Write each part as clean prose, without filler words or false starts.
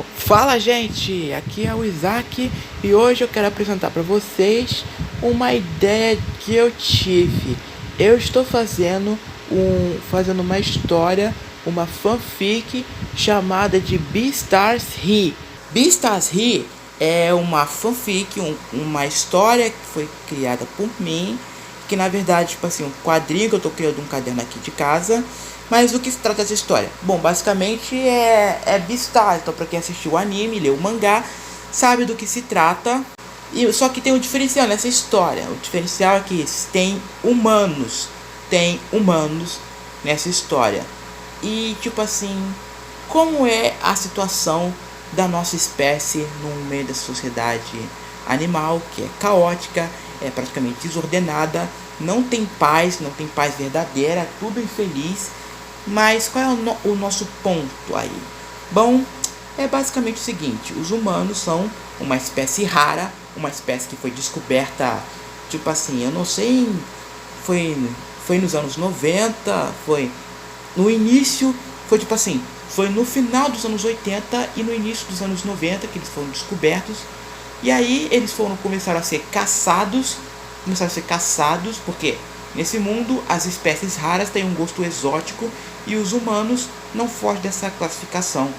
Fala, gente, aqui é o Isaac e hoje eu quero apresentar para vocês uma ideia que eu tive. Eu estou fazendo uma história, uma fanfic chamada de Beastars He. Beastars He é uma fanfic, uma história que foi criada por mim, que na verdade, tipo assim, um quadrinho que eu tô criando um caderno aqui de casa. Mas do que se trata essa história? Bom, basicamente é Beastars. Então, pra quem assistiu o anime, leu o mangá, sabe do que se trata. E só que tem um diferencial nessa história. O diferencial é que tem humanos nessa história. E tipo assim, como é a situação da nossa espécie no meio da sociedade animal, que é caótica, é praticamente desordenada, não tem paz verdadeira, é tudo infeliz. Mas qual é o nosso ponto aí? Bom, é basicamente o seguinte: os humanos são uma espécie rara, uma espécie que foi descoberta, tipo assim, eu não sei, foi, foi nos anos 90, foi no início, foi tipo assim, foi no final dos anos 80 e no início dos anos 90 que eles foram descobertos. E aí eles começaram a ser caçados, porque nesse mundo as espécies raras têm um gosto exótico e os humanos não fogem dessa classificação.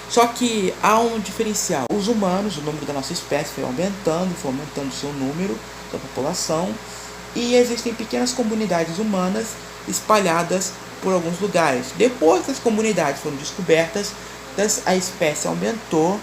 Só que há um diferencial. Os humanos, o número da nossa espécie foi aumentando o seu número, sua população, e existem pequenas comunidades humanas espalhadas por alguns lugares. Depois que as comunidades foram descobertas, a espécie aumentou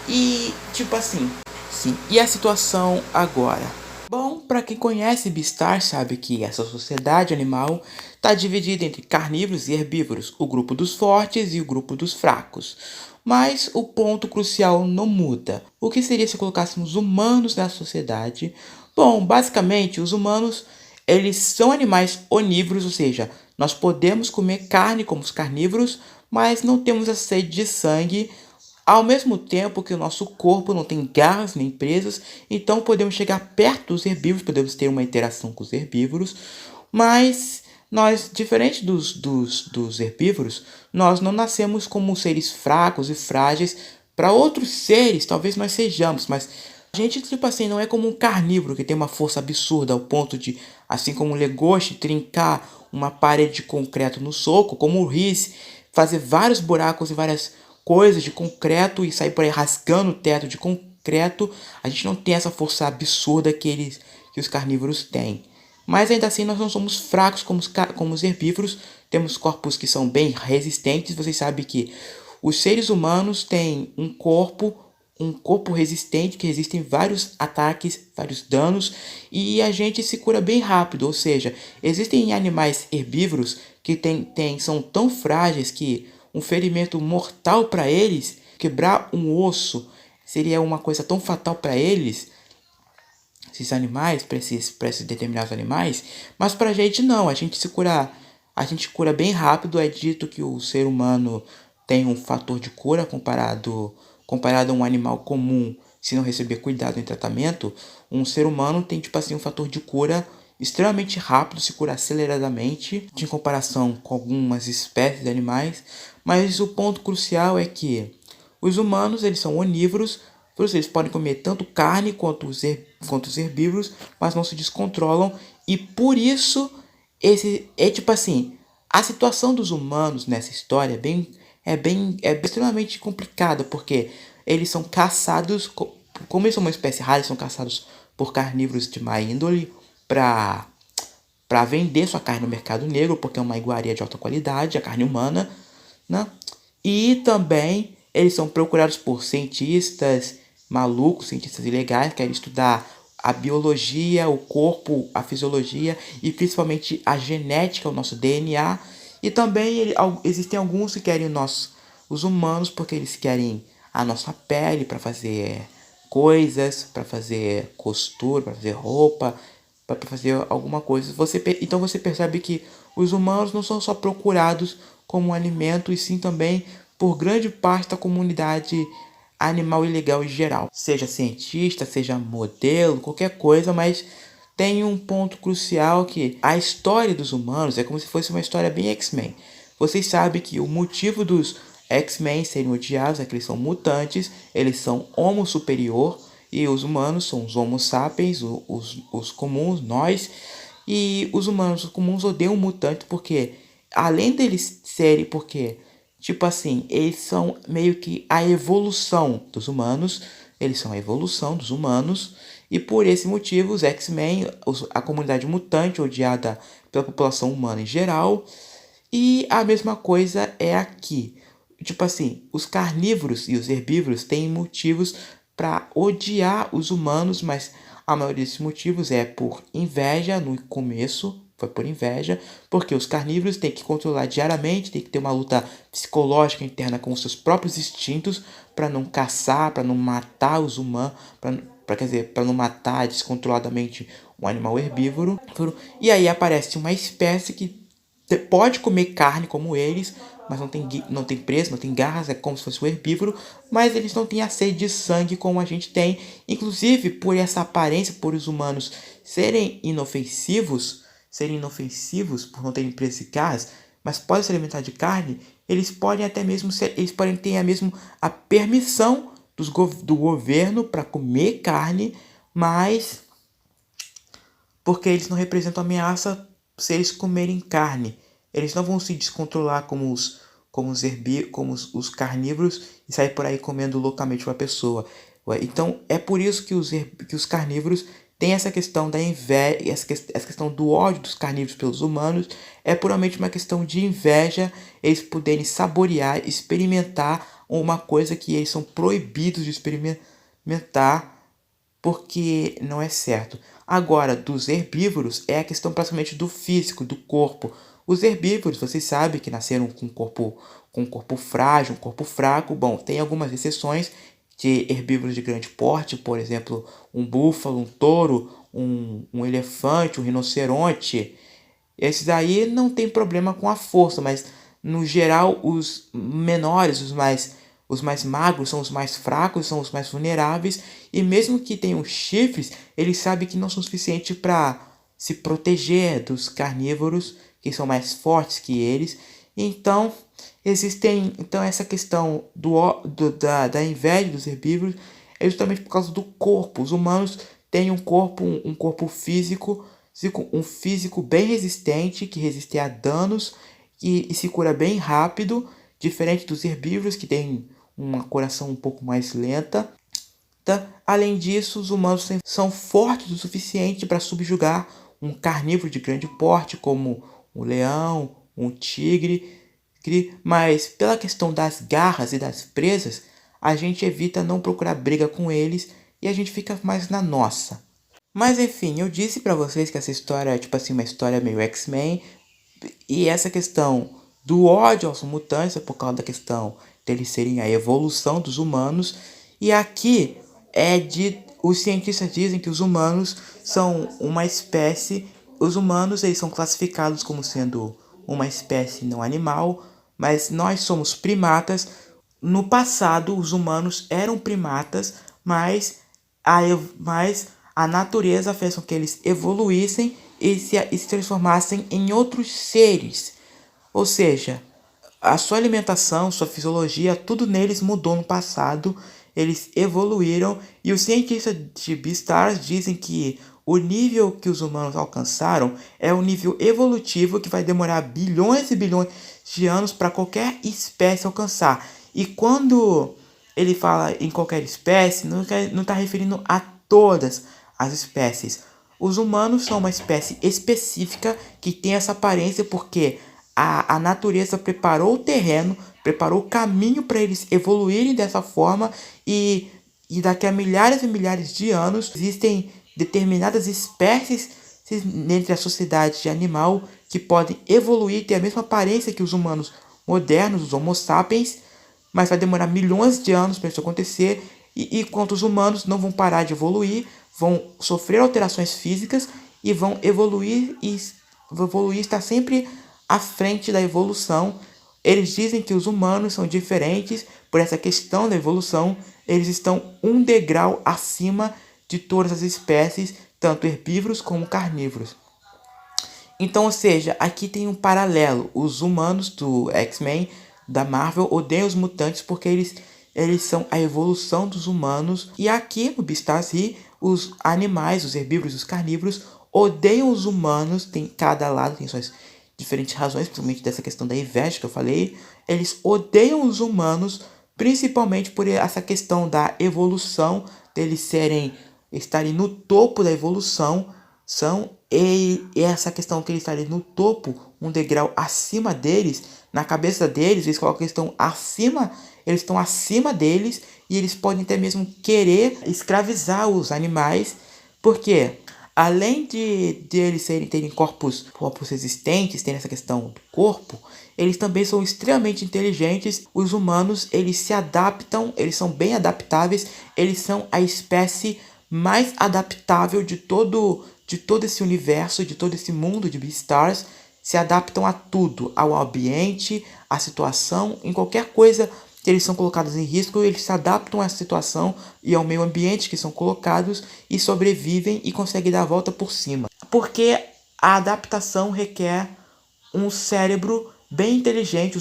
e tipo assim, sim. E a situação agora? Bom, para quem conhece Beastar sabe que essa sociedade animal está dividida entre carnívoros e herbívoros, o grupo dos fortes e o grupo dos fracos. Mas o ponto crucial não muda. O que seria se colocássemos humanos na sociedade? Bom, basicamente, os humanos eles são animais onívoros, ou seja, nós podemos comer carne como os carnívoros, mas não temos a sede de sangue, ao mesmo tempo que o nosso corpo não tem garras nem presas, então podemos chegar perto dos herbívoros, podemos ter uma interação com os herbívoros, mas nós, diferente dos herbívoros, nós não nascemos como seres fracos e frágeis. Para outros seres, talvez nós sejamos, mas a gente, tipo assim, não é como um carnívoro que tem uma força absurda ao ponto de, assim como um legoste, trincar uma parede de concreto no soco, como o Riz, fazer vários buracos e várias coisas de concreto e sair por aí rasgando o teto de concreto. A gente não tem essa força absurda que os carnívoros têm. Mas ainda assim nós não somos fracos como os herbívoros, temos corpos que são bem resistentes. Vocês sabem que os seres humanos têm um corpo resistente, que resistem vários ataques, vários danos, e a gente se cura bem rápido. Ou seja, existem animais herbívoros que são tão frágeis que um ferimento mortal para eles, quebrar um osso, seria uma coisa tão fatal para eles, esses animais, para esses determinados animais, mas para a gente não, a gente cura bem rápido. É dito que o ser humano tem um fator de cura comparado a um animal comum. Se não receber cuidado em tratamento, um ser humano tem tipo assim um fator de cura extremamente rápido, se cura aceleradamente em comparação com algumas espécies de animais. Mas o ponto crucial é que os humanos eles são onívoros, eles podem comer tanto carne quanto os herbívoros, mas não se descontrolam. E por isso, é tipo assim, a situação dos humanos nessa história é extremamente complicada, porque eles são caçados, como eles são uma espécie rara, eles são caçados por carnívoros de má índole para vender sua carne no mercado negro, porque é uma iguaria de alta qualidade, a carne humana, né? E também eles são procurados por cientistas malucos, cientistas ilegais, que querem estudar a biologia, o corpo, a fisiologia e principalmente a genética, o nosso DNA. E também existem alguns que querem os humanos, porque eles querem a nossa pele para fazer coisas, para fazer costura, para fazer roupa, para fazer alguma coisa. Então você percebe que os humanos não são só procurados como um alimento, e sim também por grande parte da comunidade animal ilegal em geral. Seja cientista, seja modelo, qualquer coisa, mas tem um ponto crucial que a história dos humanos é como se fosse uma história bem X-Men. Vocês sabem que o motivo X-Men serem odiados é que eles são mutantes, eles são homo superior, e os humanos são os homo sapiens, os comuns, nós. E os humanos comuns odeiam mutantes porque, além deles serem, porque, tipo assim, eles são meio que a evolução dos humanos, eles são a evolução dos humanos, e por esse motivo os X-Men, a comunidade mutante odiada pela população humana em geral, e a mesma coisa é aqui. Tipo assim, os carnívoros e os herbívoros têm motivos para odiar os humanos, mas a maioria desses motivos é por inveja no começo, foi por inveja, porque os carnívoros têm que controlar diariamente, tem que ter uma luta psicológica interna com os seus próprios instintos para não caçar, para não matar os humanos, quer dizer, para não matar descontroladamente um animal herbívoro. E aí aparece uma espécie que pode comer carne como eles, mas não tem preço, não tem garras, é como se fosse um herbívoro, mas eles não têm a sede de sangue como a gente tem. Inclusive, por essa aparência, por os humanos serem inofensivos, por não terem preço de garras, mas podem se alimentar de carne, eles podem até mesmo eles podem ter a permissão do governo para comer carne, mas porque eles não representam ameaça se eles comerem carne. Eles não vão se descontrolar como os carnívoros e sair por aí comendo loucamente uma pessoa. Então é por isso que os carnívoros têm essa questão da inveja, essa questão do ódio dos carnívoros pelos humanos. É puramente uma questão de inveja, eles poderem saborear, experimentar uma coisa que eles são proibidos de experimentar porque não é certo. Agora, dos herbívoros, é a questão praticamente do físico, do corpo. Os herbívoros, vocês sabem que nasceram com um corpo frágil, um corpo fraco. Bom, tem algumas exceções de herbívoros de grande porte, por exemplo, um búfalo, um touro, um elefante, um rinoceronte. Esses aí não tem problema com a força, mas no geral os menores, os mais magros são os mais fracos, são os mais vulneráveis, e mesmo que tenham chifres, eles sabem que não são suficientes para se proteger dos carnívoros, que são mais fortes que eles. Então, então essa questão da inveja dos herbívoros é justamente por causa do corpo. Os humanos têm um corpo físico, um físico bem resistente, que resiste a danos e se cura bem rápido, diferente dos herbívoros que têm uma curação um pouco mais lenta. Além disso, os humanos são fortes o suficiente para subjugar um carnívoro de grande porte, como um leão, um tigre, mas pela questão das garras e das presas, a gente evita não procurar briga com eles e a gente fica mais na nossa. Mas enfim, eu disse pra vocês que essa história é tipo assim uma história meio X-Men, e essa questão do ódio aos mutantes é por causa da questão deles serem a evolução dos humanos. E aqui os cientistas dizem que os humanos são uma espécie. Os humanos eles são classificados como sendo uma espécie não animal, mas nós somos primatas. No passado, os humanos eram primatas, mas a natureza fez com que eles evoluíssem e se transformassem em outros seres. Ou seja, a sua alimentação, sua fisiologia, tudo neles mudou no passado. Eles evoluíram e os cientistas de Beastars dizem que o nível que os humanos alcançaram é um nível evolutivo que vai demorar bilhões e bilhões de anos para qualquer espécie alcançar. E quando ele fala em qualquer espécie, não está referindo a todas as espécies. Os humanos são uma espécie específica que tem essa aparência porque a natureza preparou o terreno, preparou o caminho para eles evoluírem dessa forma e daqui a milhares e milhares de anos existem determinadas espécies entre a sociedade de animal que podem evoluir, ter a mesma aparência que os humanos modernos, os Homo sapiens, mas vai demorar milhões de anos para isso acontecer, e enquanto os humanos não vão parar de evoluir, vão sofrer alterações físicas e vão evoluir está sempre à frente da evolução. Eles dizem que os humanos são diferentes por essa questão da evolução, eles estão um degrau acima de todas as espécies, tanto herbívoros como carnívoros. Então, ou seja, aqui tem um paralelo. Os humanos do X-Men da Marvel odeiam os mutantes porque eles são a evolução dos humanos. E aqui no Beastars os animais, os herbívoros, os carnívoros, odeiam os humanos. Tem cada lado, tem suas diferentes razões, principalmente dessa questão da inveja que eu falei. Eles odeiam os humanos, principalmente por essa questão da evolução, deles estarem no topo da evolução. E essa questão que eles estarem no topo, um degrau acima deles, na cabeça deles, eles colocam que eles estão acima deles, e eles podem até mesmo querer escravizar os animais, porque além de eles terem corpos resistentes, terem essa questão do corpo, eles também são extremamente inteligentes. Os humanos, eles se adaptam, eles são bem adaptáveis, eles são a espécie mais adaptável de todo esse universo, de todo esse mundo de Beastars. Se adaptam a tudo, ao ambiente, à situação, em qualquer coisa que eles são colocados em risco, eles se adaptam à situação e ao meio ambiente que são colocados e sobrevivem e conseguem dar a volta por cima. Porque a adaptação requer um cérebro bem inteligente.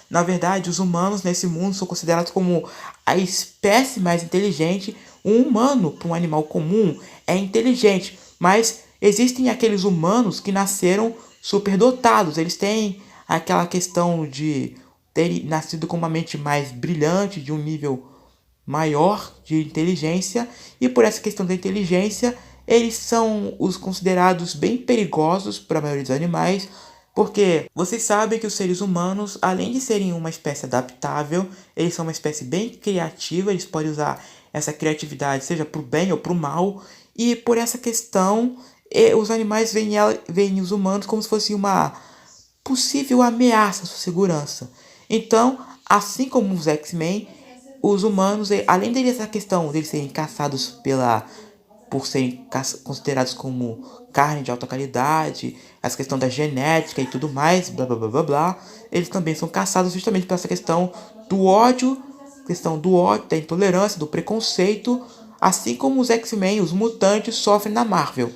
Na verdade, os humanos nesse mundo são considerados como a espécie mais inteligente. Um humano, para um animal comum, é inteligente, mas existem aqueles humanos que nasceram superdotados. Eles têm aquela questão de terem nascido com uma mente mais brilhante, de um nível maior de inteligência, e por essa questão da inteligência, eles são os considerados bem perigosos para a maioria dos animais, porque vocês sabem que os seres humanos, além de serem uma espécie adaptável, eles são uma espécie bem criativa, eles podem usar essa criatividade seja para o bem ou para o mal, e por essa questão, os animais veem os humanos como se fosse uma possível ameaça à sua segurança. Então, assim como os X-Men, os humanos, além dessa questão deles serem caçados por serem considerados como carne de alta qualidade, essa questão da genética e tudo mais, blá blá blá blá blá, eles também são caçados justamente por essa questão do ódio, da intolerância, do preconceito, assim como os X-Men, os mutantes, sofrem na Marvel.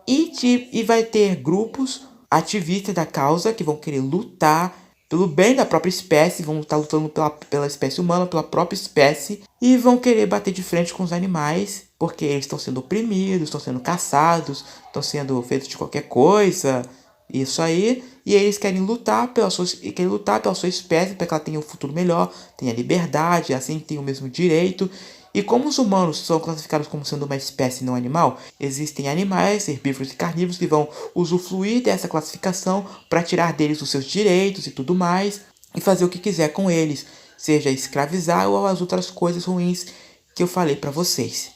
E vai ter grupos ativistas da causa que vão querer lutar pelo bem da própria espécie, vão estar lutando pela espécie humana, pela própria espécie, e vão querer bater de frente com os animais, porque eles estão sendo oprimidos, estão sendo caçados, estão sendo feitos de qualquer coisa, isso aí, e eles querem lutar pela sua espécie, para que ela tenha um futuro melhor, tenha liberdade, assim tenha o mesmo direito. E como os humanos são classificados como sendo uma espécie não animal, existem animais, herbívoros e carnívoros que vão usufruir dessa classificação para tirar deles os seus direitos e tudo mais, e fazer o que quiser com eles, seja escravizar ou as outras coisas ruins que eu falei para vocês.